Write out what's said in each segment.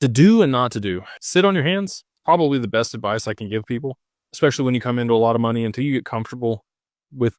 To do and not to do. Sit on your hands, probably the best advice I can give people, especially when you come into a lot of money until you get comfortable with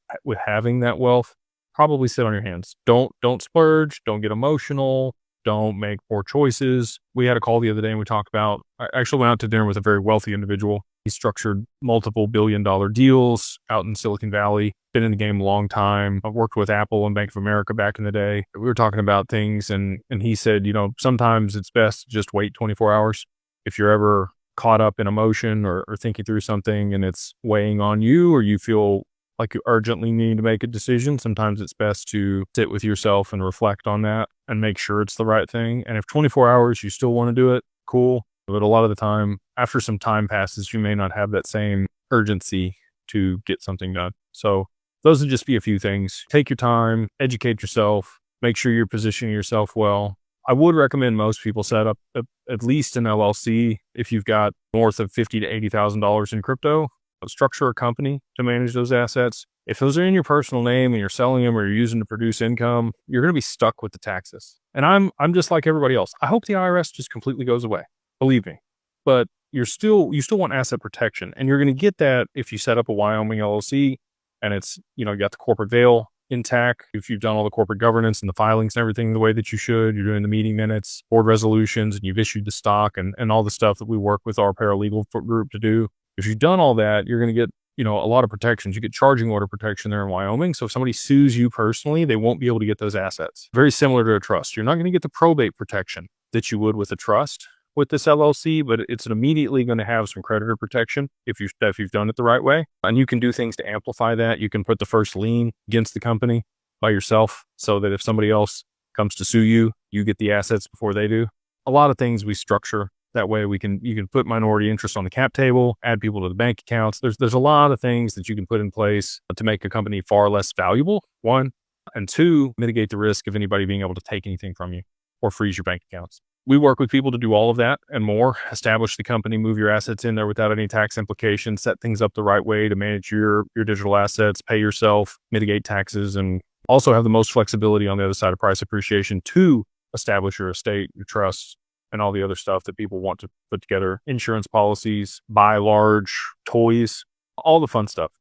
having that wealth. Probably sit on your hands. Don't splurge, don't get emotional, don't make poor choices. We had a call the other day and we talked about I actually went out to dinner with a very wealthy individual. He structured multiple billion-dollar deals out in Silicon Valley, been in the game a long time. I've worked with Apple and Bank of America back in the day. We were talking about things and he said, sometimes it's best to just wait 24 hours. If you're ever caught up in emotion or thinking through something and it's weighing on you or you feel like you urgently need to make a decision, sometimes it's best to sit with yourself and reflect on that and make sure it's the right thing. And if 24 hours you still want to do it, cool. But a lot of the time, after some time passes, you may not have that same urgency to get something done. So those would just be a few things. Take your time, educate yourself, make sure you're positioning yourself well. I would recommend most people set up at least an LLC if you've got north of $50 to $80,000 in crypto. Structure a company to manage those assets. If those are in your personal name and you're selling them or you're using to produce income, you're going to be stuck with the taxes. And I'm just like everybody else. I hope the IRS just completely goes away. Believe me. But you still want asset protection, and you're going to get that if you set up a Wyoming LLC and it's, you got the corporate veil intact. If you've done all the corporate governance and the filings and everything the way that you should, you're doing the meeting minutes, board resolutions, and you've issued the stock and all the stuff that we work with our paralegal group to do. If you've done all that, you're going to get, a lot of protections. You get charging order protection there in Wyoming. So if somebody sues you personally, they won't be able to get those assets. Very similar to a trust. You're not going to get the probate protection that you would with a trust with this LLC, but it's immediately going to have some creditor protection if you've done it the right way. And you can do things to amplify that. You can put the first lien against the company by yourself so that if somebody else comes to sue you, you get the assets before they do. A lot of things we structure that way. You can put minority interest on the cap table, add people to the bank accounts. There's a lot of things that you can put in place to make a company far less valuable, one, and two, mitigate the risk of anybody being able to take anything from you or freeze your bank accounts. We work with people to do all of that and more. Establish the company, move your assets in there without any tax implications, set things up the right way to manage your digital assets, pay yourself, mitigate taxes, and also have the most flexibility on the other side of price appreciation to establish your estate, your trusts, and all the other stuff that people want to put together. Insurance policies, buy large, toys, all the fun stuff.